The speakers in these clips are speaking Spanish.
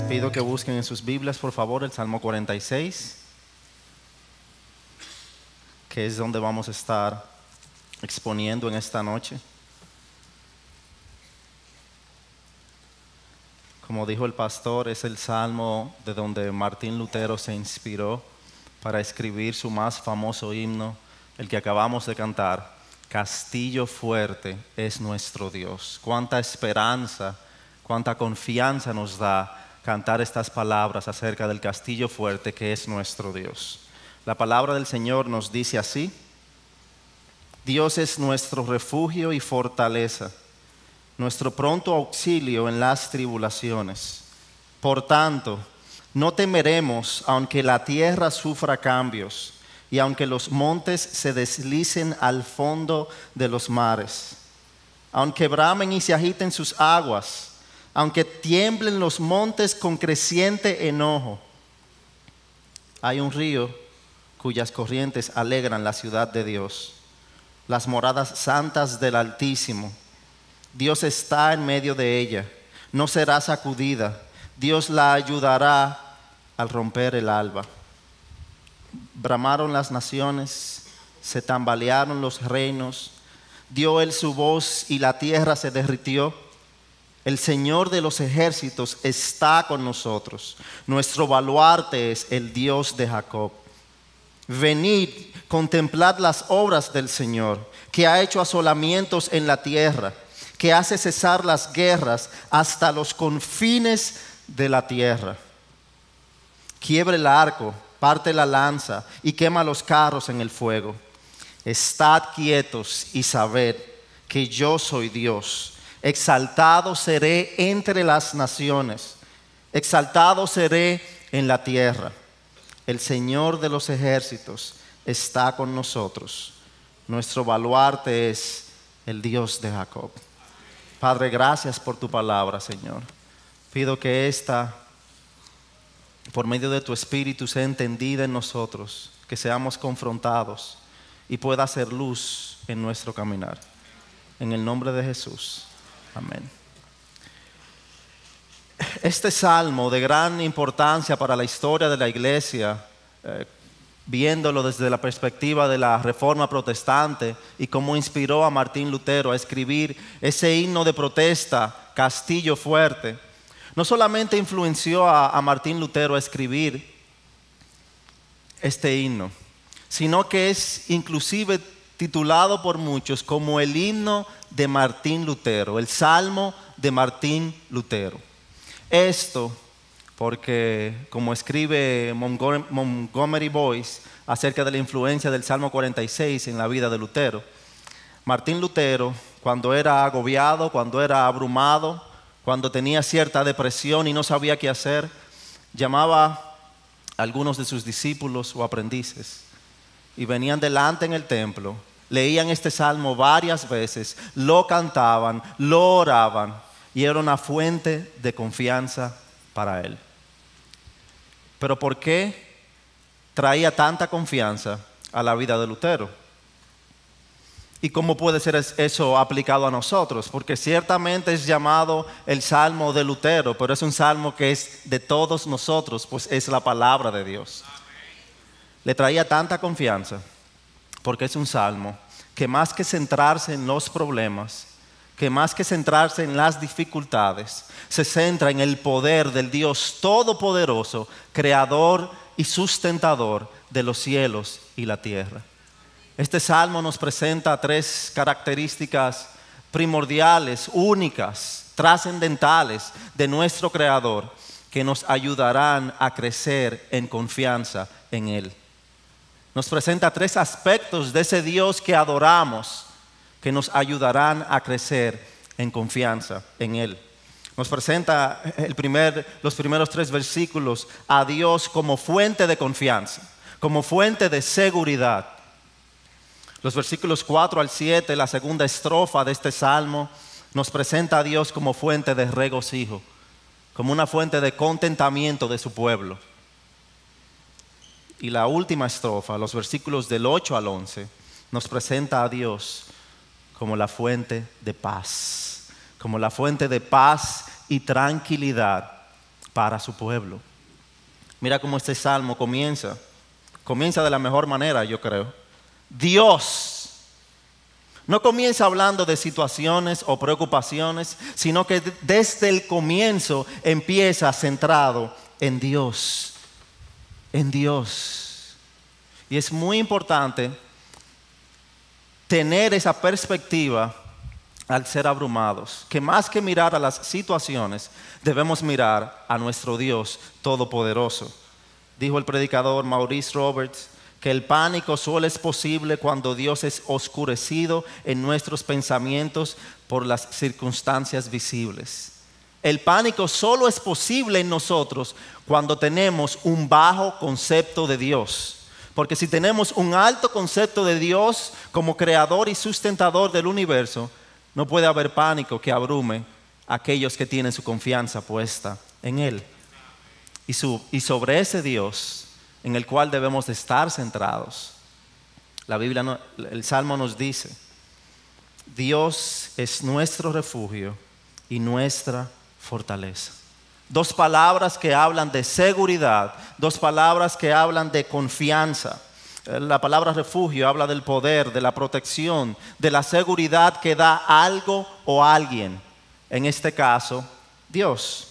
pido que busquen en sus Biblias, por favor, el Salmo 46, que es donde vamos a estar exponiendo en esta noche. Como dijo el pastor, es el salmo de donde Martín Lutero se inspiró para escribir su más famoso himno, el que acabamos de cantar: Castillo fuerte es nuestro Dios. Cuánta esperanza, cuánta confianza nos da cantar estas palabras acerca del castillo fuerte que es nuestro Dios. La palabra del Señor nos dice así: Dios es nuestro refugio y fortaleza, nuestro pronto auxilio en las tribulaciones. Por tanto, no temeremos aunque la tierra sufra cambios y aunque los montes se deslicen al fondo de los mares, aunque bramen y se agiten sus aguas, aunque tiemblen los montes con creciente enojo. Hay un río cuyas corrientes alegran la ciudad de Dios, las moradas santas del Altísimo. Dios está en medio de ella, no será sacudida. Dios la ayudará al romper el alba. Bramaron las naciones, se tambalearon los reinos, dio él su voz y la tierra se derritió. El Señor de los ejércitos está con nosotros, nuestro baluarte es el Dios de Jacob. Venid, contemplad las obras del Señor, que ha hecho asolamientos en la tierra, que hace cesar las guerras hasta los confines de la tierra. Quiebre el arco, parte la lanza y quema los carros en el fuego. Estad quietos y sabed que yo soy Dios. Exaltado seré entre las naciones, exaltado seré en la tierra. El Señor de los ejércitos está con nosotros. Nuestro baluarte es el Dios de Jacob. Padre, gracias por tu palabra, Señor. Pido que esta, por medio de tu Espíritu, sea entendida en nosotros, que seamos confrontados y pueda hacer luz en nuestro caminar. En el nombre de Jesús. Amén. Este salmo de gran importancia para la historia de la iglesia, viéndolo desde la perspectiva de la Reforma Protestante y cómo inspiró a Martín Lutero a escribir ese himno de protesta, Castillo fuerte, no solamente influenció a Martín Lutero a escribir este himno, sino que es inclusive titulado por muchos como el himno de Martín Lutero, el Salmo de Martín Lutero. Esto porque, como escribe Montgomery Boyce acerca de la influencia del Salmo 46 en la vida de Lutero, Martín Lutero, cuando era agobiado, cuando era abrumado, cuando tenía cierta depresión y no sabía qué hacer, llamaba a algunos de sus discípulos o aprendices y venían delante en el templo, leían este salmo varias veces, lo cantaban, lo oraban y era una fuente de confianza para él. Pero ¿por qué traía tanta confianza a la vida de Lutero? ¿Y cómo puede ser eso aplicado a nosotros? Porque ciertamente es llamado el Salmo de Lutero, pero es un salmo que es de todos nosotros, pues es la palabra de Dios. Le traía tanta confianza porque es un salmo que más que centrarse en los problemas, que más que centrarse en las dificultades, se centra en el poder del Dios Todopoderoso, creador y sustentador de los cielos y la tierra. Este salmo nos presenta tres características primordiales, únicas, trascendentales de nuestro Creador, que nos ayudarán a crecer en confianza en Él. Nos presenta tres aspectos de ese Dios que adoramos, que nos ayudarán a crecer en confianza en Él. Nos presenta los primeros tres versículos a Dios como fuente de confianza, como fuente de seguridad. Los versículos 4 al 7, la segunda estrofa de este salmo, nos presenta a Dios como fuente de regocijo, como una fuente de contentamiento de su pueblo. Y la última estrofa, los versículos del 8 al 11, nos presenta a Dios como la fuente de paz y tranquilidad para su pueblo. Mira cómo este salmo comienza. Comienza de la mejor manera, yo creo. Dios. No comienza hablando de situaciones o preocupaciones, sino que desde el comienzo empieza centrado en Dios. En Dios. Y es muy importante tener esa perspectiva al ser abrumados, que más que mirar a las situaciones, debemos mirar a nuestro Dios Todopoderoso. Dijo el predicador Maurice Roberts que el pánico solo es posible cuando Dios es oscurecido en nuestros pensamientos por las circunstancias visibles. El pánico solo es posible en nosotros cuando tenemos un bajo concepto de Dios. Porque si tenemos un alto concepto de Dios como creador y sustentador del universo, no puede haber pánico que abrume a aquellos que tienen su confianza puesta en Él. Y sobre ese Dios en el cual debemos de estar centrados, la Biblia, el Salmo nos dice, Dios es nuestro refugio y nuestra fortaleza. Dos palabras que hablan de seguridad, dos palabras que hablan de confianza. La palabra refugio habla del poder, de la protección, de la seguridad que da algo o alguien. En este caso, Dios.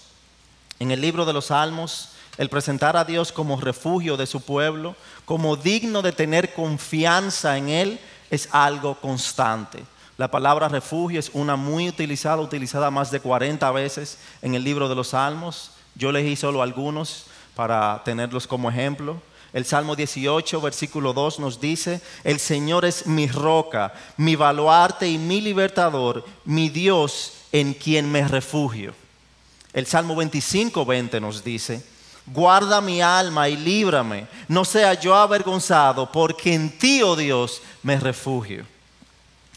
En el libro de los Salmos, el presentar a Dios como refugio de su pueblo, como digno de tener confianza en Él, es algo constante. La palabra refugio es una muy utilizada más de 40 veces en el libro de los Salmos. Yo elegí solo algunos para tenerlos como ejemplo. El Salmo 18, versículo 2 nos dice, el Señor es mi roca, mi baluarte y mi libertador, mi Dios en quien me refugio. El Salmo 25, 20 nos dice, guarda mi alma y líbrame, no sea yo avergonzado, porque en ti, oh Dios, me refugio.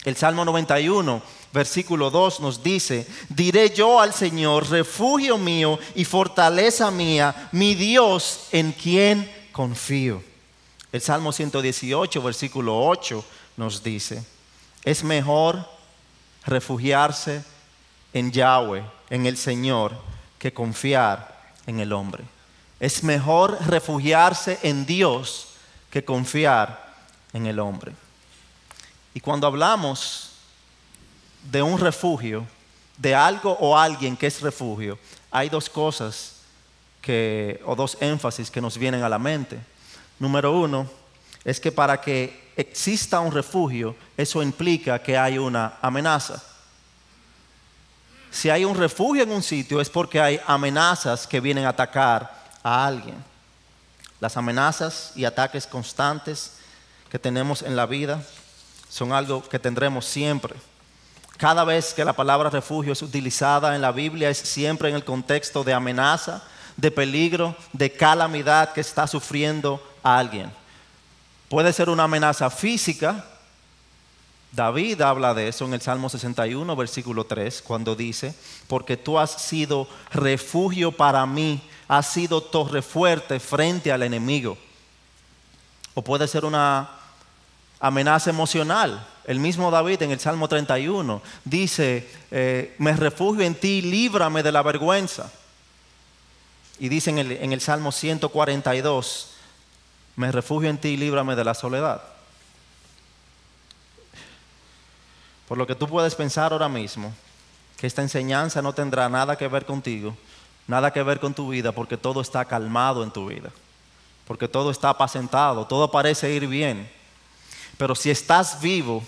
El Salmo 91, versículo 2 nos dice, diré yo al Señor, refugio mío y fortaleza mía, mi Dios en quien confío. El Salmo 118, versículo 8 nos dice, es mejor refugiarse en Yahweh, en el Señor, que confiar en el hombre. Es mejor refugiarse en Dios que confiar en el hombre. Y cuando hablamos de un refugio, de algo o alguien que es refugio, hay dos cosas o dos énfasis que nos vienen a la mente. Número uno, es que para que exista un refugio, eso implica que hay una amenaza. Si hay un refugio en un sitio es porque hay amenazas que vienen a atacar a alguien. Las amenazas y ataques constantes que tenemos en la vida son algo que tendremos siempre. Cada vez que la palabra refugio es utilizada en la Biblia es siempre en el contexto de amenaza, de peligro, de calamidad que está sufriendo a alguien. Puede ser una amenaza física. David habla de eso en el Salmo 61, versículo 3, cuando dice, porque tú has sido refugio para mí, has sido torre fuerte frente al enemigo. O puede ser una amenaza emocional. El mismo David en el Salmo 31 dice, me refugio en ti, líbrame de la vergüenza. Y dice en el Salmo 142, me refugio en ti, líbrame de la soledad. Por lo que tú puedes pensar ahora mismo, que esta enseñanza no tendrá nada que ver contigo, nada que ver con tu vida, porque todo está calmado en tu vida, porque todo está apacentado, todo parece ir bien. Pero si estás vivo,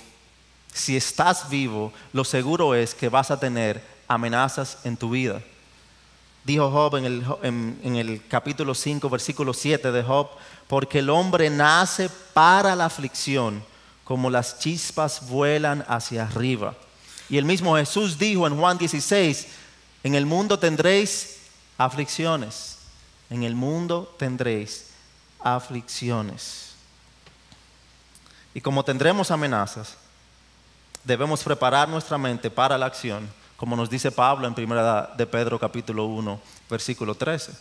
lo seguro es que vas a tener amenazas en tu vida. Dijo Job en el capítulo 5, versículo 7 de Job, porque el hombre nace para la aflicción, como las chispas vuelan hacia arriba. Y el mismo Jesús dijo en Juan 16, en el mundo tendréis aflicciones. En el mundo tendréis aflicciones. Y como tendremos amenazas, debemos preparar nuestra mente para la acción, como nos dice Pablo en 1 de Pedro capítulo 1, versículo 13.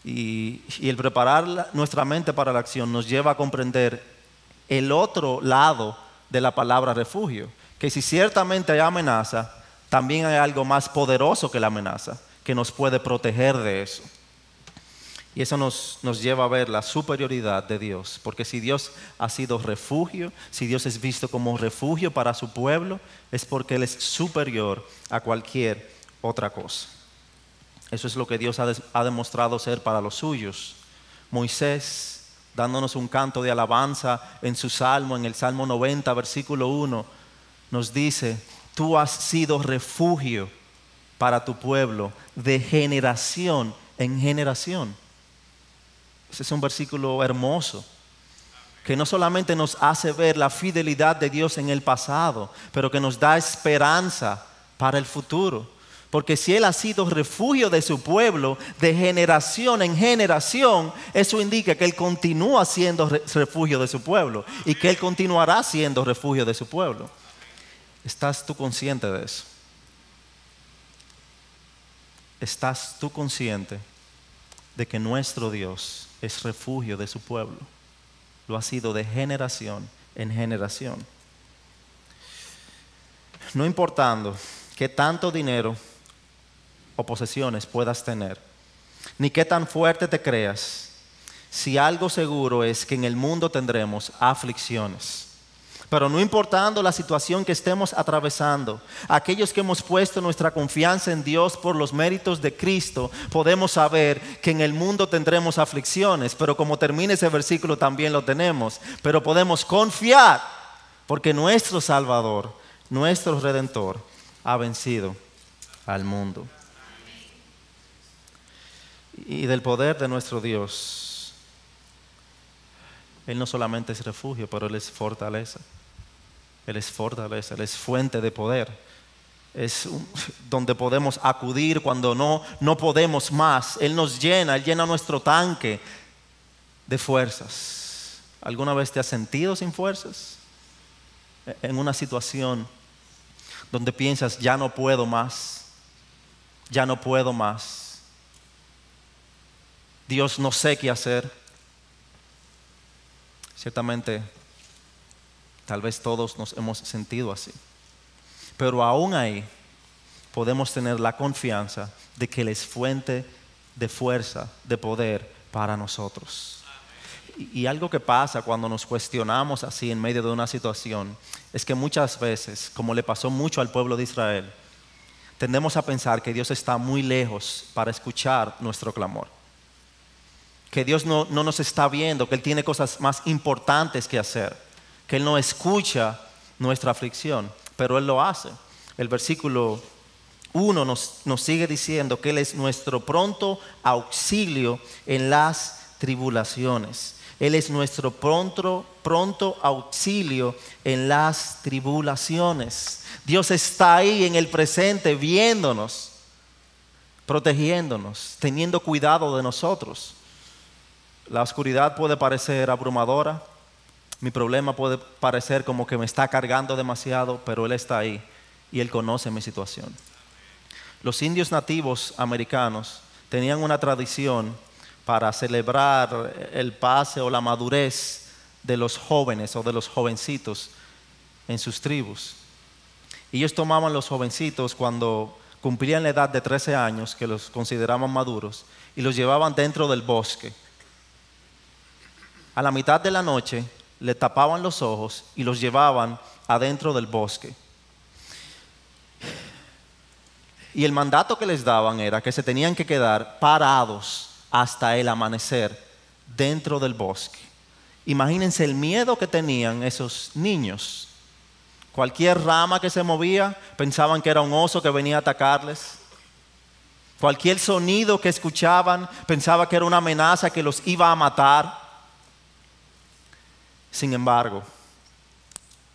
Y el preparar nuestra mente para la acción nos lleva a comprender el otro lado de la palabra refugio, que si ciertamente hay amenaza, también hay algo más poderoso que la amenaza, que nos puede proteger de eso. Y eso nos lleva a ver la superioridad de Dios, porque si Dios ha sido refugio, si Dios es visto como refugio para su pueblo, es porque Él es superior a cualquier otra cosa. Eso es lo que Dios ha demostrado ser para los suyos. Moisés, dándonos un canto de alabanza en su salmo, en el Salmo 90, versículo 1, nos dice: tú has sido refugio para tu pueblo de generación en generación. Ese es un versículo hermoso, que no solamente nos hace ver la fidelidad de Dios en el pasado, pero que nos da esperanza para el futuro. Porque si Él ha sido refugio de su pueblo de generación en generación, eso indica que Él continúa siendo refugio de su pueblo y que Él continuará siendo refugio de su pueblo. ¿Estás tú consciente de eso? ¿Estás tú consciente de que nuestro Dios es refugio de su pueblo? Lo ha sido de generación en generación. No importando qué tanto dinero o posesiones puedas tener, ni qué tan fuerte te creas, si algo seguro es que en el mundo tendremos aflicciones. Pero no importando la situación que estemos atravesando, aquellos que hemos puesto nuestra confianza en Dios por los méritos de Cristo, podemos saber que en el mundo tendremos aflicciones, pero como termina ese versículo también lo tenemos. Pero podemos confiar porque nuestro Salvador, nuestro Redentor, ha vencido al mundo. Y del poder de nuestro Dios, Él no solamente es refugio, pero Él es fortaleza. Él es fortaleza, Él es fuente de poder. Es donde podemos acudir cuando no podemos más. Él nos llena, Él llena nuestro tanque de fuerzas. ¿Alguna vez te has sentido sin fuerzas? En una situación donde piensas, ya no puedo más, ya no puedo más. Dios, no sé qué hacer. Ciertamente, tal vez todos nos hemos sentido así. Pero aún ahí podemos tener la confianza de que Él es fuente de fuerza, de poder para nosotros. Y algo que pasa cuando nos cuestionamos así en medio de una situación es que muchas veces, como le pasó mucho al pueblo de Israel, tendemos a pensar que Dios está muy lejos para escuchar nuestro clamor. Que Dios no nos está viendo, que Él tiene cosas más importantes que hacer, que Él no escucha nuestra aflicción, pero Él lo hace. El versículo 1 nos sigue diciendo que Él es nuestro pronto auxilio en las tribulaciones. Él es nuestro pronto auxilio en las tribulaciones. Dios está ahí en el presente viéndonos, protegiéndonos, teniendo cuidado de nosotros. La oscuridad puede parecer abrumadora, mi problema puede parecer como que me está cargando demasiado, pero Él está ahí y Él conoce mi situación. Los indios nativos americanos tenían una tradición para celebrar el pase o la madurez de los jóvenes o de los jovencitos en sus tribus. Y ellos tomaban los jovencitos cuando cumplían la edad de 13 años, que los consideraban maduros, y los llevaban dentro del bosque. A la mitad de la noche le tapaban los ojos y los llevaban adentro del bosque. Y el mandato que les daban era que se tenían que quedar parados hasta el amanecer dentro del bosque. Imagínense el miedo que tenían esos niños. Cualquier rama que se movía, pensaban que era un oso que venía a atacarles. Cualquier sonido que escuchaban, pensaban que era una amenaza que los iba a matar. Sin embargo,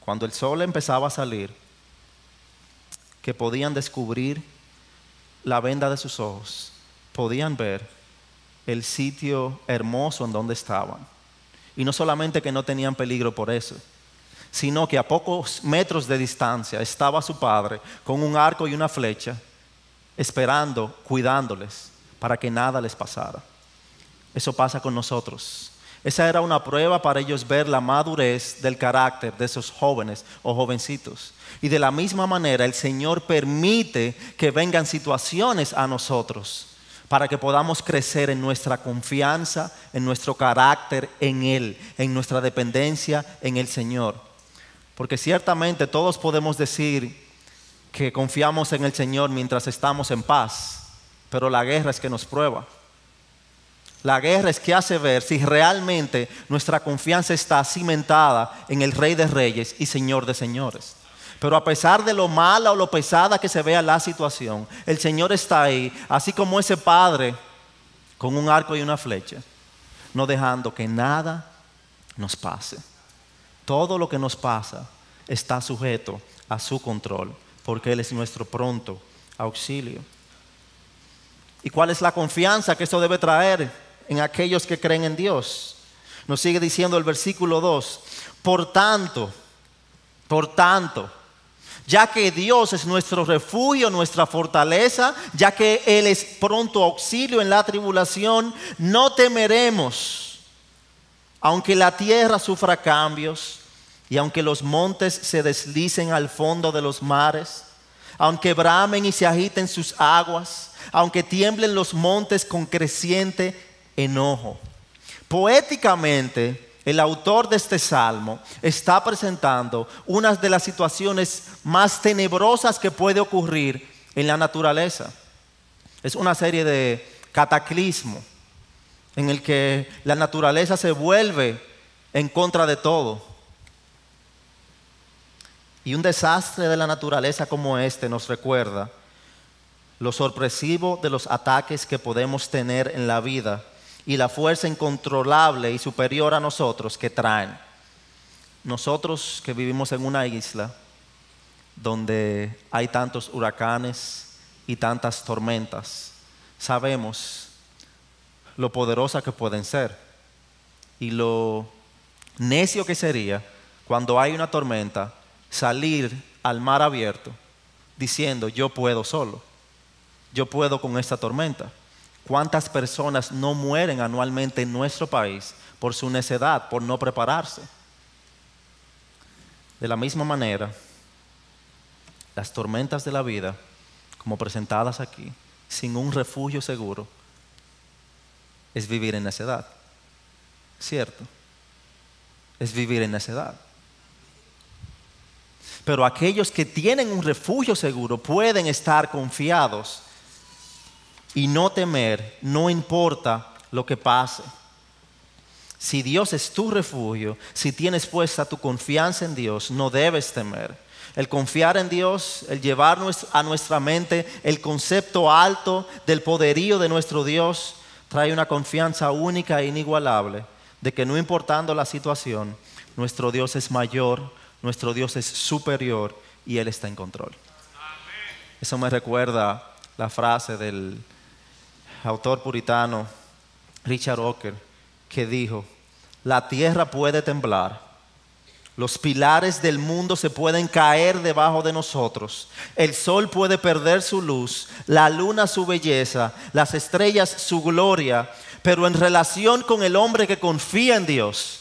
cuando el sol empezaba a salir, que podían descubrir la venda de sus ojos, podían ver el sitio hermoso en donde estaban. Y no solamente que no tenían peligro por eso, sino que a pocos metros de distancia estaba su padre con un arco y una flecha, esperando, cuidándoles, para que nada les pasara. Eso pasa con nosotros. Esa era una prueba para ellos ver la madurez del carácter de esos jóvenes o jovencitos. Y de la misma manera el Señor permite que vengan situaciones a nosotros para que podamos crecer en nuestra confianza, en nuestro carácter en Él, en nuestra dependencia en el Señor. Porque ciertamente todos podemos decir que confiamos en el Señor mientras estamos en paz, pero la guerra es que nos prueba. La guerra es que hace ver si realmente nuestra confianza está cimentada en el Rey de Reyes y Señor de Señores. Pero a pesar de lo mala o lo pesada que se vea la situación, el Señor está ahí, así como ese padre con un arco y una flecha, no dejando que nada nos pase. Todo lo que nos pasa está sujeto a su control, porque Él es nuestro pronto auxilio. ¿Y cuál es la confianza que esto debe traer en aquellos que creen en Dios? Nos sigue diciendo el versículo 2. Por tanto, ya que Dios es nuestro refugio, nuestra fortaleza, ya que Él es pronto auxilio en la tribulación, no temeremos, aunque la tierra sufra cambios y aunque los montes se deslicen al fondo de los mares, aunque bramen y se agiten sus aguas, aunque tiemblen los montes con creciente enojo. Poéticamente, el autor de este salmo está presentando una de las situaciones más tenebrosas que puede ocurrir en la naturaleza. Es una serie de cataclismos en el que la naturaleza se vuelve en contra de todo. Y un desastre de la naturaleza como este nos recuerda lo sorpresivo de los ataques que podemos tener en la vida y la fuerza incontrolable y superior a nosotros que traen. Nosotros que vivimos en una isla donde hay tantos huracanes y tantas tormentas, sabemos lo poderosas que pueden ser y lo necio que sería cuando hay una tormenta salir al mar abierto diciendo yo puedo solo, yo puedo con esta tormenta. ¿Cuántas personas no mueren anualmente en nuestro país por su necedad, por no prepararse? De la misma manera, las tormentas de la vida, como presentadas aquí, sin un refugio seguro, es vivir en necedad. ¿Cierto? Es vivir en necedad. Pero aquellos que tienen un refugio seguro pueden estar confiados y no temer, no importa lo que pase. Si Dios es tu refugio, si tienes puesta tu confianza en Dios, no debes temer. El confiar en Dios, el llevar a nuestra mente el concepto alto del poderío de nuestro Dios, trae una confianza única e inigualable de que no importando la situación, nuestro Dios es mayor, nuestro Dios es superior y Él está en control. Eso me recuerda la frase del autor puritano Richard Walker, que dijo: la tierra puede temblar, los pilares del mundo se pueden caer debajo de nosotros, el sol puede perder su luz, la luna su belleza, las estrellas su gloria, pero en relación con el hombre que confía en Dios,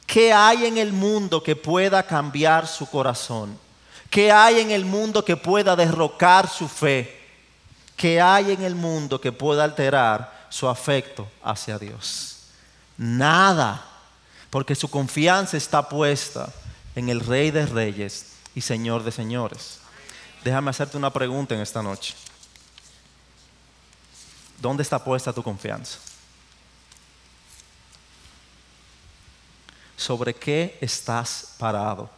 ¿qué hay en el mundo que pueda cambiar su corazón? ¿Qué hay en el mundo que pueda derrocar su fe? ¿Qué hay en el mundo que pueda alterar su afecto hacia Dios? Nada, porque su confianza está puesta en el Rey de Reyes y Señor de Señores. Déjame hacerte una pregunta en esta noche. ¿Dónde está puesta tu confianza? ¿Sobre qué estás parado?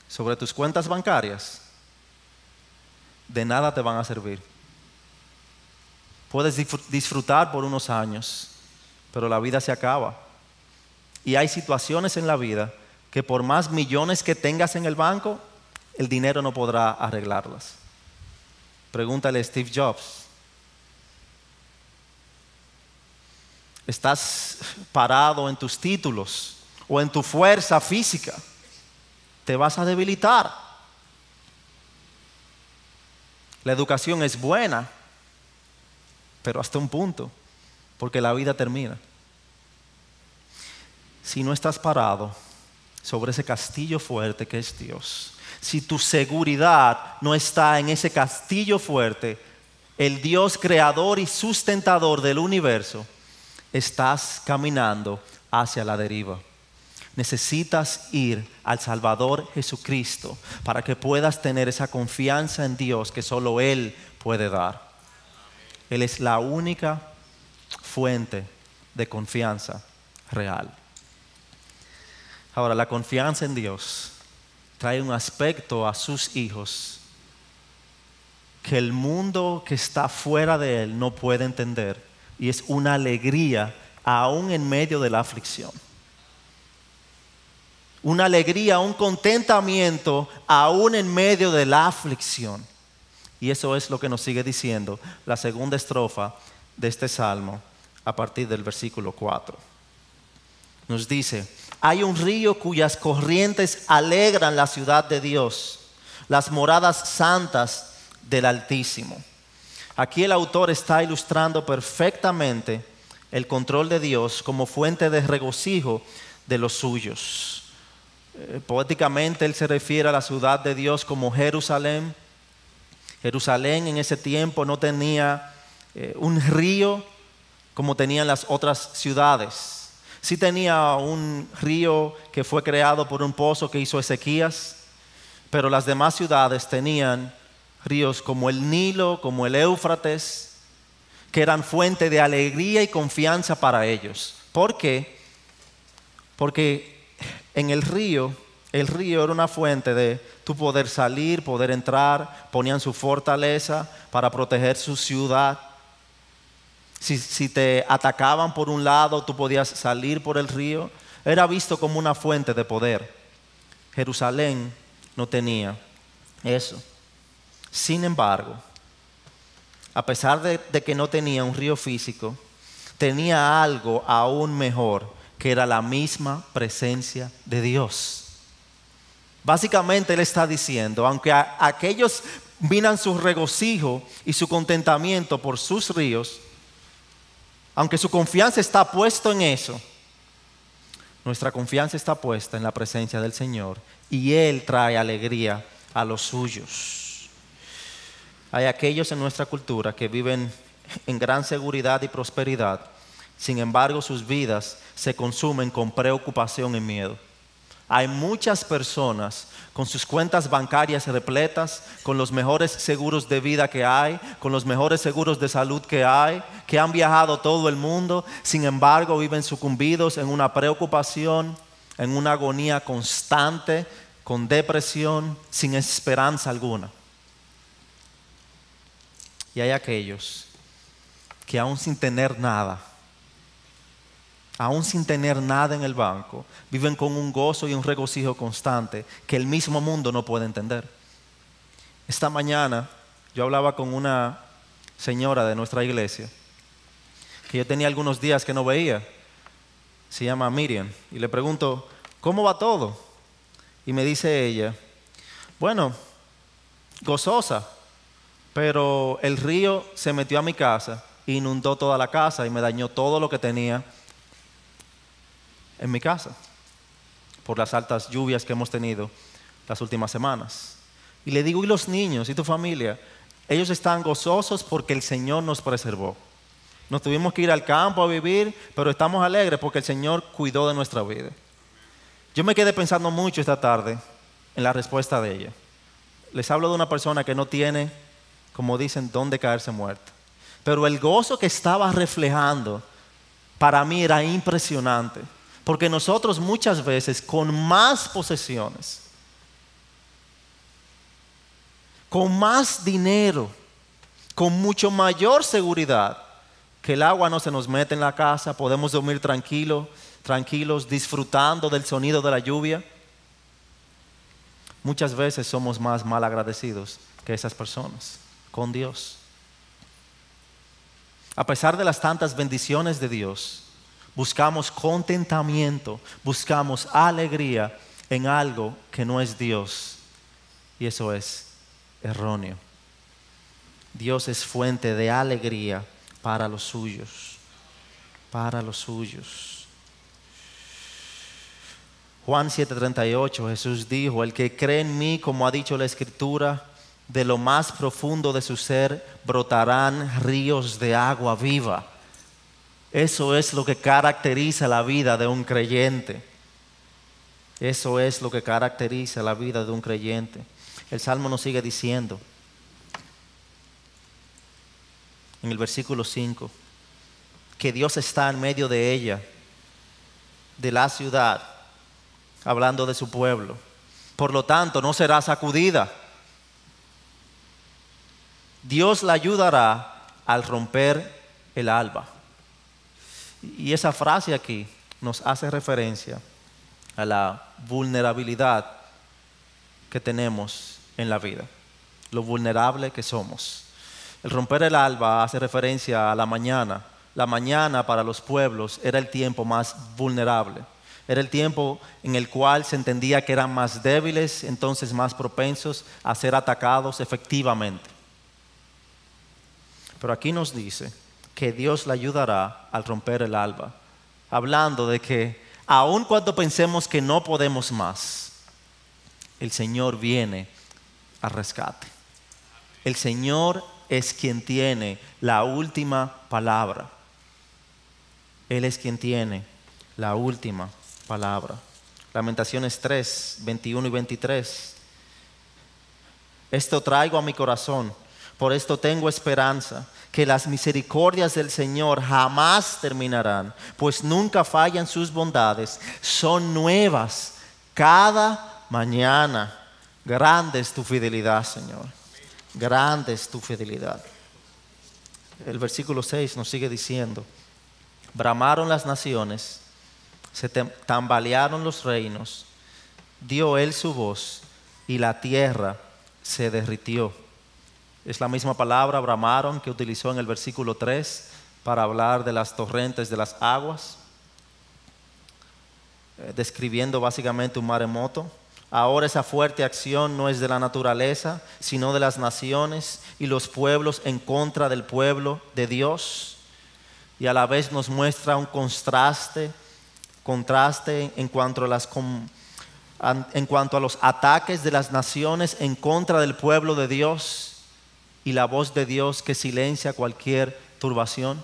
¿Sobre tus cuentas bancarias? De nada te van a servir. Puedes disfrutar por unos años, pero la vida se acaba. Y hay situaciones en la vida que por más millones que tengas en el banco, el dinero no podrá arreglarlas. Pregúntale a Steve Jobs. Estás parado en tus títulos o en tu fuerza física, te vas a debilitar. La educación es buena, pero hasta un punto, porque la vida termina. Si no estás parado sobre ese castillo fuerte que es Dios, si tu seguridad no está en ese castillo fuerte, el Dios creador y sustentador del universo, estás caminando hacia la deriva. Necesitas ir al Salvador Jesucristo para que puedas tener esa confianza en Dios que solo Él puede dar. Él es la única fuente de confianza real. Ahora, la confianza en Dios trae un aspecto a sus hijos que el mundo que está fuera de Él no puede entender, y es una alegría aún en medio de la aflicción. Una alegría, un contentamiento aún en medio de la aflicción. Y eso es lo que nos sigue diciendo la segunda estrofa de este salmo a partir del versículo 4. Nos dice: hay un río cuyas corrientes alegran la ciudad de Dios, las moradas santas del Altísimo. Aquí el autor está ilustrando perfectamente el control de Dios como fuente de regocijo de los suyos. Poéticamente él se refiere a la ciudad de Dios como Jerusalén. Jerusalén en ese tiempo no tenía un río como tenían las otras ciudades. Sí tenía un río que fue creado por un pozo que hizo Ezequías, pero las demás ciudades tenían ríos como el Nilo, como el Éufrates, que eran fuente de alegría y confianza para ellos. ¿Por qué? Porque en el río era una fuente de tu poder salir, poder entrar. Ponían su fortaleza para proteger su ciudad. Si te atacaban por un lado, tú podías salir por el río. Era visto como una fuente de poder. Jerusalén no tenía eso. Sin embargo, a pesar de que no tenía un río físico, tenía algo aún mejor, que era la misma presencia de Dios. Básicamente él está diciendo, aunque aquellos miran su regocijo y su contentamiento por sus ríos, aunque su confianza está puesta en eso, nuestra confianza está puesta en la presencia del Señor, y Él trae alegría a los suyos. Hay aquellos en nuestra cultura que viven en gran seguridad y prosperidad. Sin embargo, sus vidas se consumen con preocupación y miedo. Hay muchas personas con sus cuentas bancarias repletas, con los mejores seguros de vida que hay, con los mejores seguros de salud que hay, que han viajado todo el mundo. Sin embargo, viven sucumbidos en una preocupación, en una agonía constante, con depresión, sin esperanza alguna. Y hay aquellos que aún sin tener nada, en el banco, viven con un gozo y un regocijo constante que el mismo mundo no puede entender. Esta mañana yo hablaba con una señora de nuestra iglesia que yo tenía algunos días que no veía. Se llama Miriam, y le pregunto: ¿cómo va todo? Y me dice ella: bueno, gozosa, pero el río se metió a mi casa, inundó toda la casa y me dañó todo lo que tenía en mi casa por las altas lluvias que hemos tenido las últimas semanas. Y le digo: ¿y los niños y tu familia? Ellos están gozosos porque el Señor nos preservó. Nos tuvimos que ir al campo a vivir, pero estamos alegres porque el Señor cuidó de nuestra vida. Yo me quedé pensando mucho esta tarde en la respuesta de ella. Les hablo de una persona que no tiene, como dicen, dónde caerse muerta. Pero el gozo que estaba reflejando para mí era impresionante. Porque nosotros muchas veces con más posesiones, con más dinero, con mucho mayor seguridad, que el agua no se nos mete en la casa, podemos dormir tranquilos, disfrutando del sonido de la lluvia. Muchas veces somos más mal agradecidos que esas personas con Dios. A pesar de las tantas bendiciones de Dios, buscamos contentamiento, buscamos alegría en algo que no es Dios. Y eso es erróneo. Dios es fuente de alegría para los suyos, para los suyos. Juan 7:38, Jesús dijo: el que cree en mí, como ha dicho la Escritura, de lo más profundo de su ser brotarán ríos de agua viva. Eso es lo que caracteriza la vida de un creyente. Eso es lo que caracteriza la vida de un creyente. El Salmo nos sigue diciendo en el versículo 5 que Dios está en medio de ella, de la ciudad, hablando de su pueblo. Por lo tanto, no será sacudida. Dios la ayudará al romper el alba. Y esa frase aquí nos hace referencia a la vulnerabilidad que tenemos en la vida, lo vulnerable que somos. El romper el alba hace referencia a la mañana. La mañana para los pueblos era el tiempo más vulnerable. Era el tiempo en el cual se entendía que eran más débiles, entonces más propensos a ser atacados efectivamente. Pero aquí nos dice que Dios la ayudará al romper el alba, hablando de que aun cuando pensemos que no podemos más, el Señor viene al rescate. El Señor es quien tiene la última palabra. Él es quien tiene la última palabra. Lamentaciones 3, 21 y 23. Esto traigo a mi corazón, por esto tengo esperanza, que las misericordias del Señor jamás terminarán, pues nunca fallan sus bondades, son nuevas cada mañana. Grande es tu fidelidad, Señor. Grande es tu fidelidad. El versículo 6 nos sigue diciendo: bramaron las naciones, se tambalearon los reinos, dio él su voz y la tierra se derritió. Es la misma palabra bramaron que utilizó en el versículo 3 para hablar de las torrentes de las aguas, describiendo básicamente un maremoto. Ahora esa fuerte acción no es de la naturaleza, sino de las naciones y los pueblos en contra del pueblo de Dios. Y a la vez nos muestra un contraste en cuanto a los ataques de las naciones en contra del pueblo de Dios y la voz de Dios que silencia cualquier turbación.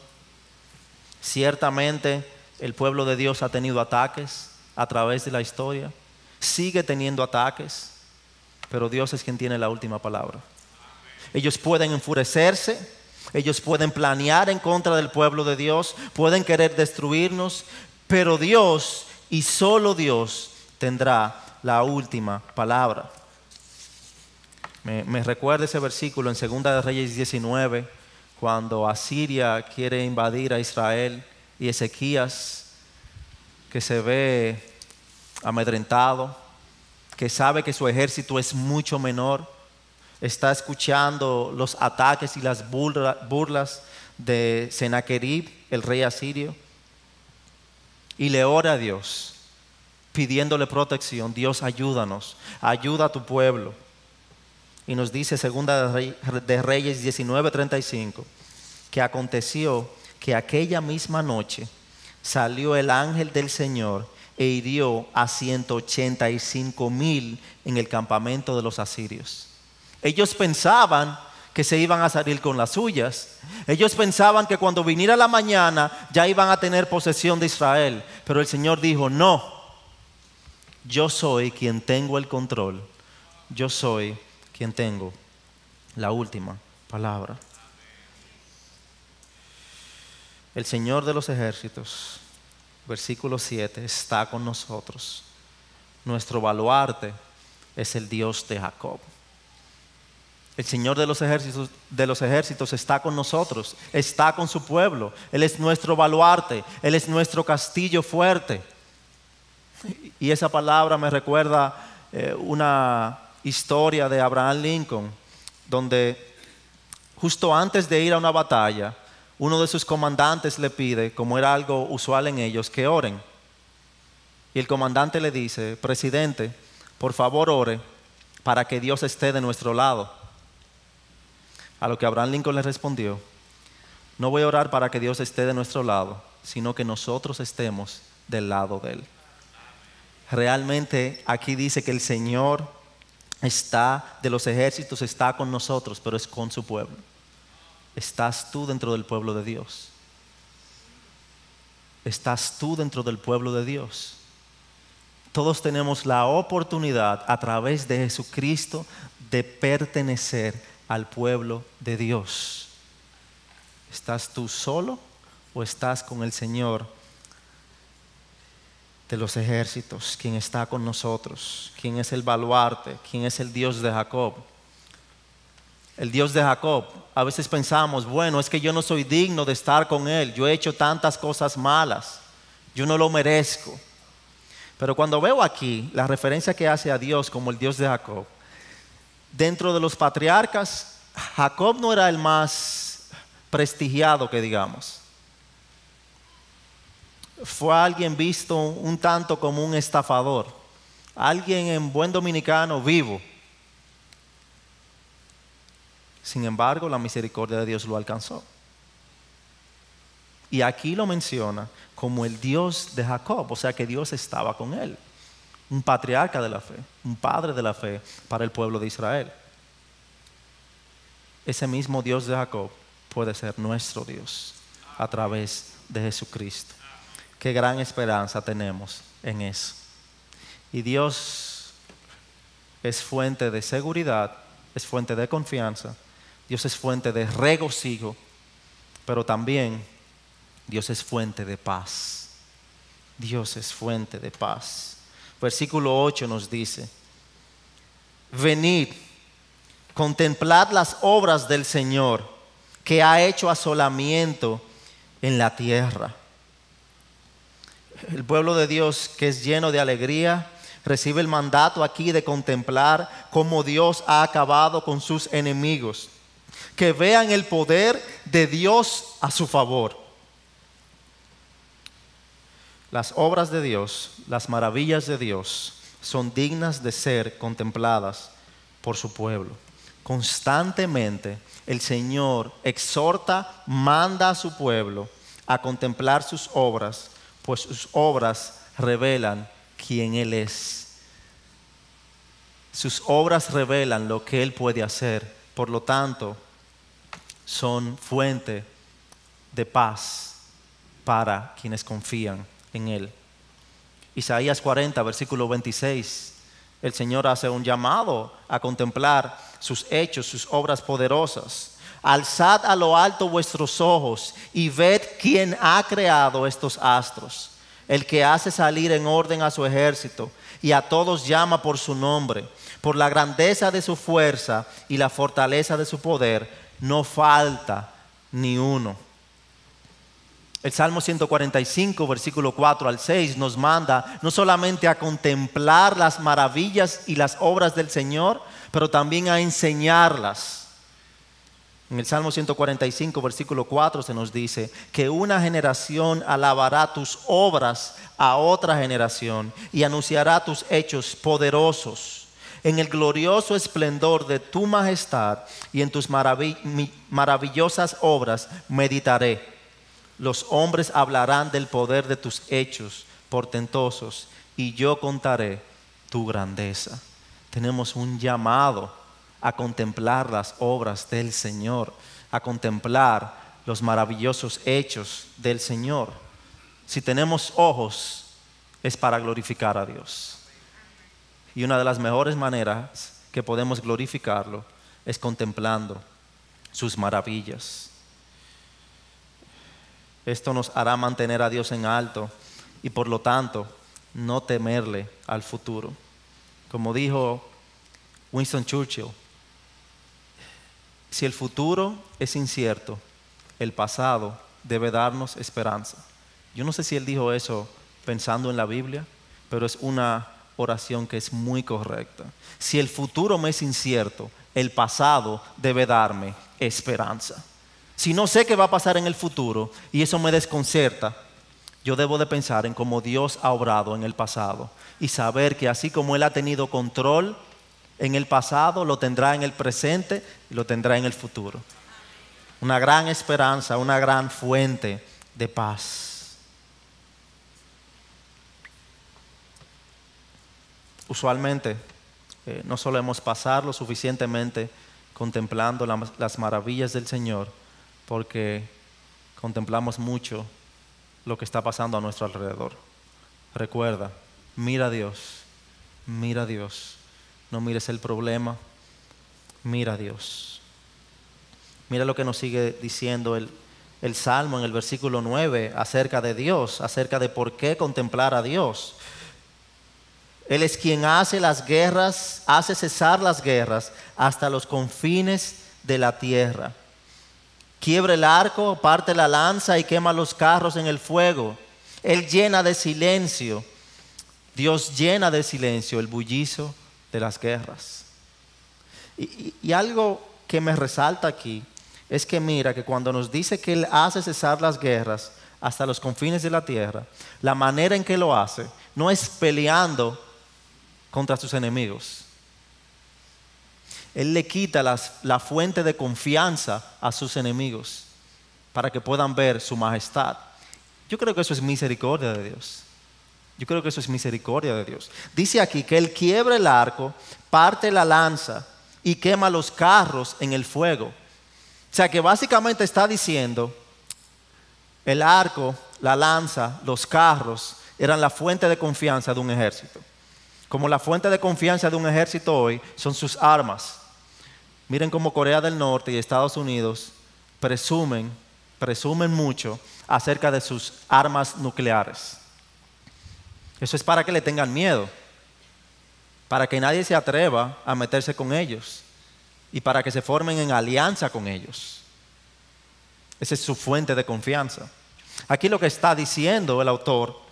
Ciertamente el pueblo de Dios ha tenido ataques a través de la historia, sigue teniendo ataques, pero Dios es quien tiene la última palabra. Ellos pueden enfurecerse, ellos pueden planear en contra del pueblo de Dios, pueden querer destruirnos, pero Dios y solo Dios tendrá la última palabra. Me recuerda ese versículo en 2 de Reyes 19, cuando Asiria quiere invadir a Israel y Ezequías, que se ve amedrentado, que sabe que su ejército es mucho menor, está escuchando los ataques y las burlas de Sennacherib, el rey asirio, y le ora a Dios pidiéndole protección. Dios, ayúdanos, ayuda a tu pueblo. Y nos dice 2 de Reyes 19:35 que aconteció que aquella misma noche salió el ángel del Señor e hirió a 185,000 en el campamento de los asirios. Ellos pensaban que se iban a salir con las suyas. Ellos pensaban que cuando viniera la mañana ya iban a tener posesión de Israel. Pero el Señor dijo: no, yo soy quien tengo el control. Yo soy quien tengo la última palabra. El Señor de los ejércitos, versículo 7, está con nosotros. Nuestro baluarte es el Dios de Jacob. El Señor de los ejércitos está con nosotros, está con su pueblo. Él es nuestro baluarte, Él es nuestro castillo fuerte. Y esa palabra me recuerda una historia de Abraham Lincoln, donde justo antes de ir a una batalla, uno de sus comandantes le pide, como era algo usual en ellos, que oren. Y el comandante le dice: presidente, por favor ore para que Dios esté de nuestro lado. A lo que Abraham Lincoln le respondió: No voy a orar para que Dios esté de nuestro lado, sino que nosotros estemos del lado de Él. Realmente aquí dice que el Señor de los ejércitos está con nosotros, pero es con su pueblo. ¿Estás tú dentro del pueblo de Dios? ¿Estás tú dentro del pueblo de Dios? Todos tenemos la oportunidad a través de Jesucristo de pertenecer al pueblo de Dios. ¿Estás tú solo o estás con el Señor de los ejércitos, quien está con nosotros, quien es el baluarte, quien es el Dios de Jacob? El Dios de Jacob. A veces pensamos, bueno, es que yo no soy digno de estar con Él, yo he hecho tantas cosas malas, yo no lo merezco. Pero cuando veo aquí la referencia que hace a Dios como el Dios de Jacob, dentro de los patriarcas, Jacob no era el más prestigiado, que digamos. Fue alguien visto un tanto como un estafador, alguien en buen dominicano vivo. Sin embargo, la misericordia de Dios lo alcanzó. Y aquí lo menciona como el Dios de Jacob, o sea que Dios estaba con él. Un patriarca de la fe, un padre de la fe para el pueblo de Israel. Ese mismo Dios de Jacob puede ser nuestro Dios a través de Jesucristo. Qué gran esperanza tenemos en eso. Y Dios es fuente de seguridad, es fuente de confianza, Dios es fuente de regocijo, pero también Dios es fuente de paz. Dios es fuente de paz. Versículo 8 nos dice: venid, contemplad las obras del Señor, que ha hecho asolamiento en la tierra. El pueblo de Dios, que es lleno de alegría, recibe el mandato aquí de contemplar cómo Dios ha acabado con sus enemigos. Que vean el poder de Dios a su favor. Las obras de Dios, las maravillas de Dios, son dignas de ser contempladas por su pueblo. Constantemente el Señor exhorta, manda a su pueblo a contemplar sus obras, pues sus obras revelan quién Él es. Sus obras revelan lo que Él puede hacer. Por lo tanto, son fuente de paz para quienes confían en Él. Isaías 40, versículo 26. El Señor hace un llamado a contemplar sus hechos, sus obras poderosas. Alzad a lo alto vuestros ojos y ved quién ha creado estos astros. El que hace salir en orden a su ejército y a todos llama por su nombre. Por la grandeza de su fuerza y la fortaleza de su poder, no falta ni uno. El Salmo 145, versículo 4 al 6 nos manda no solamente a contemplar las maravillas y las obras del Señor, pero también a enseñarlas. En el Salmo 145, versículo 4 se nos dice que una generación alabará tus obras a otra generación y anunciará tus hechos poderosos. En el glorioso esplendor de tu majestad y en tus maravillosas obras meditaré. Los hombres hablarán del poder de tus hechos portentosos y yo contaré tu grandeza. Tenemos un llamado a contemplar las obras del Señor, a contemplar los maravillosos hechos del Señor. Si tenemos ojos, es para glorificar a Dios. Y una de las mejores maneras que podemos glorificarlo es contemplando sus maravillas. Esto nos hará mantener a Dios en alto y por lo tanto no temerle al futuro. Como dijo Winston Churchill, si el futuro es incierto, el pasado debe darnos esperanza. Yo no sé si él dijo eso pensando en la Biblia, pero es una oración que es muy correcta. Si el futuro me es incierto, el pasado debe darme esperanza. Si no sé qué va a pasar en el futuro y eso me desconcerta, yo debo de pensar en cómo Dios ha obrado en el pasado y saber que así como Él ha tenido control en el pasado, lo tendrá en el presente y lo tendrá en el futuro. una gran esperanza, una gran fuente de paz. Usualmente no solemos pasar lo suficientemente contemplando las maravillas del Señor, porque contemplamos mucho lo que está pasando a nuestro alrededor. Recuerda, mira a Dios, mira a Dios. No mires el problema, mira a Dios. Mira lo que nos sigue diciendo el Salmo en el versículo 9 acerca de Dios, acerca de por qué contemplar a Dios. Él es quien hace las guerras, hace cesar las guerras hasta los confines de la tierra. Quiebra el arco, parte la lanza y quema los carros en el fuego. Él llena de silencio, Dios llena de silencio el bullicio de las guerras. Y algo que me resalta aquí es que mira que cuando nos dice que Él hace cesar las guerras hasta los confines de la tierra, la manera en que lo hace no es peleando contra sus enemigos. Él le quita la fuente de confianza a sus enemigos para que puedan ver su majestad. Yo creo que eso es misericordia de Dios. Yo creo que eso es misericordia de Dios. Dice aquí que Él quiebra el arco, parte la lanza y quema los carros en el fuego. O sea que básicamente está diciendo, el arco, la lanza, los carros eran la fuente de confianza de un ejército. Como la fuente de confianza de un ejército hoy son sus armas. Miren cómo Corea del Norte y Estados Unidos presumen mucho acerca de sus armas nucleares. Eso es para que le tengan miedo, para que nadie se atreva a meterse con ellos y para que se formen en alianza con ellos. Esa es su fuente de confianza. Aquí lo que está diciendo el autor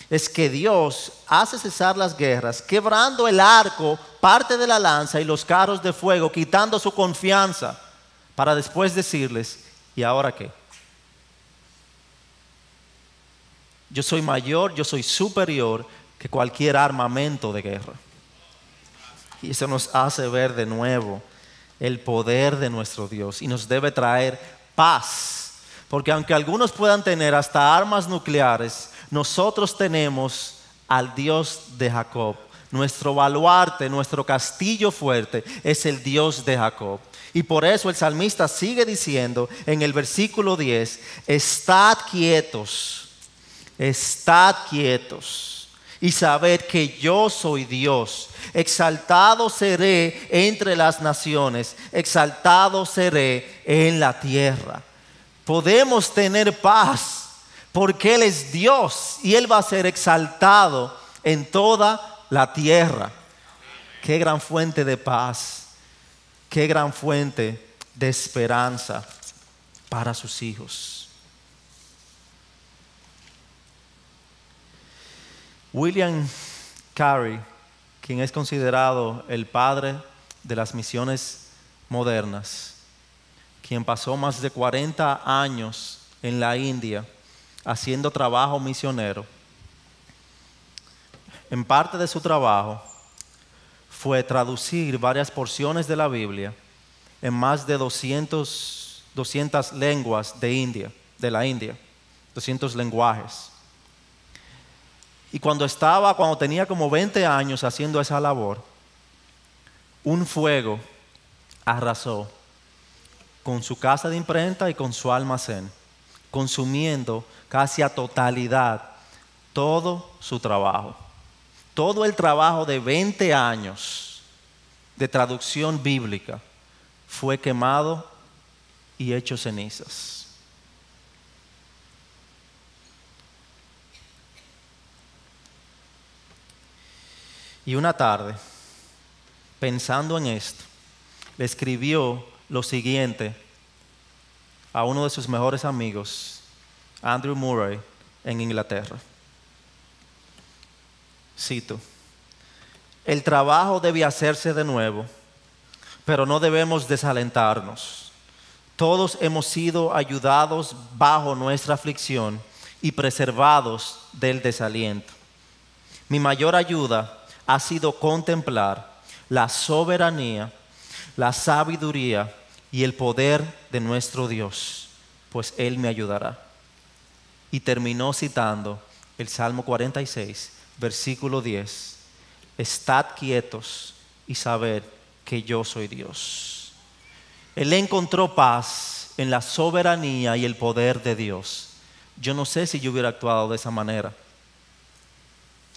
es que Dios hace cesar las guerras, quebrando el arco, parte de la lanza y los carros de fuego, quitando su confianza, para después decirles, ¿y ahora qué? Yo soy mayor, yo soy superior que cualquier armamento de guerra. Y eso nos hace ver de nuevo el poder de nuestro Dios y nos debe traer paz. Porque aunque algunos puedan tener hasta armas nucleares, nosotros tenemos al Dios de Jacob. Nuestro baluarte, nuestro castillo fuerte es el Dios de Jacob. Y por eso el salmista sigue diciendo en el versículo 10, estad quietos y sabed que yo soy Dios. Exaltado seré entre las naciones, exaltado seré en la tierra. Podemos tener paz porque Él es Dios y Él va a ser exaltado en toda la tierra. Qué gran fuente de paz, qué gran fuente de esperanza para sus hijos. William Carey, quien es considerado el padre de las misiones modernas, quien pasó más de 40 años en la India haciendo trabajo misionero, en parte de su trabajo fue traducir varias porciones de la Biblia en más de 200 lenguas de la India, 200 lenguajes. Y cuando tenía como 20 años haciendo esa labor, un fuego arrasó con su casa de imprenta y con su almacén, consumiendo casi a totalidad todo su trabajo. Todo el trabajo de 20 años de traducción bíblica fue quemado y hecho cenizas. Y una tarde, pensando en esto, le escribió lo siguiente a uno de sus mejores amigos, Andrew Murray, en Inglaterra. Cito: el trabajo debe hacerse de nuevo, pero no debemos desalentarnos. Todos hemos sido ayudados bajo nuestra aflicción y preservados del desaliento. Mi mayor ayuda ha sido contemplar la soberanía, la sabiduría y el poder de nuestro Dios, pues Él me ayudará. Y terminó citando el Salmo 46, versículo 10. Estad quietos y sabed que yo soy Dios. Él encontró paz en la soberanía y el poder de Dios. Yo no sé si yo hubiera actuado de esa manera.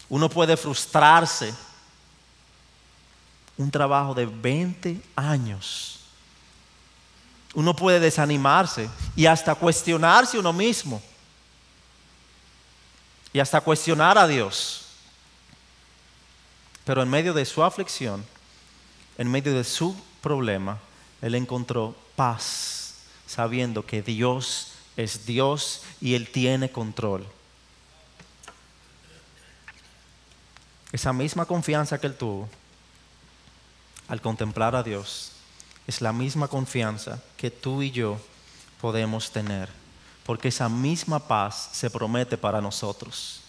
Uno puede frustrarse. Un trabajo de 20 años. Uno puede desanimarse y hasta cuestionarse uno mismo. Y hasta cuestionar a Dios. Pero en medio de su aflicción, en medio de su problema, Él encontró paz, sabiendo que Dios es Dios y Él tiene control. Esa misma confianza que Él tuvo al contemplar a Dios es la misma confianza que tú y yo podemos tener, porque esa misma paz se promete para nosotros.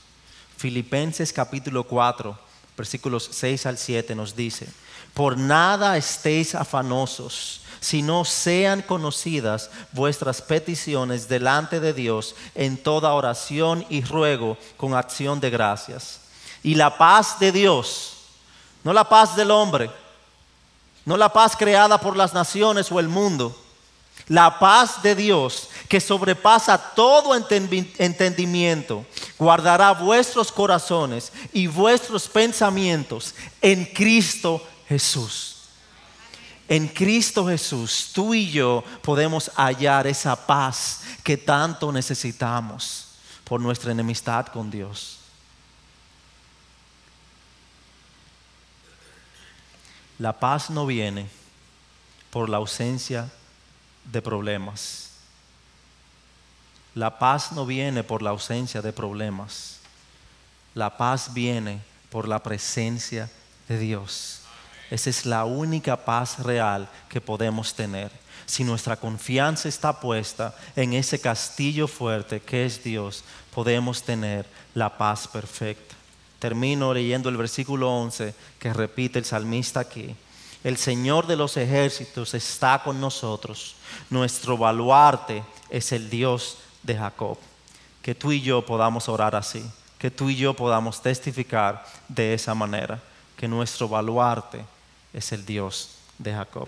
Filipenses capítulo 4, versículos 6 al 7 nos dice: por nada estéis afanosos, sino sean conocidas vuestras peticiones delante de Dios en toda oración y ruego con acción de gracias. Y la paz de Dios, no la paz del hombre, no la paz creada por las naciones o el mundo, la paz de Dios que sobrepasa todo entendimiento, guardará vuestros corazones y vuestros pensamientos en Cristo Jesús. En Cristo Jesús, tú y yo podemos hallar esa paz que tanto necesitamos por nuestra enemistad con Dios. La paz no viene por la ausencia de problemas. La paz no viene por la ausencia de problemas. La paz viene por la presencia de Dios. Esa es la única paz real que podemos tener. Si nuestra confianza está puesta en ese castillo fuerte que es Dios, podemos tener la paz perfecta. Termino leyendo el versículo 11 que repite el salmista aquí. El Señor de los ejércitos está con nosotros. Nuestro baluarte es el Dios de Jacob. Que tú y yo podamos orar así. Que tú y yo podamos testificar de esa manera. Que nuestro baluarte es el Dios de Jacob.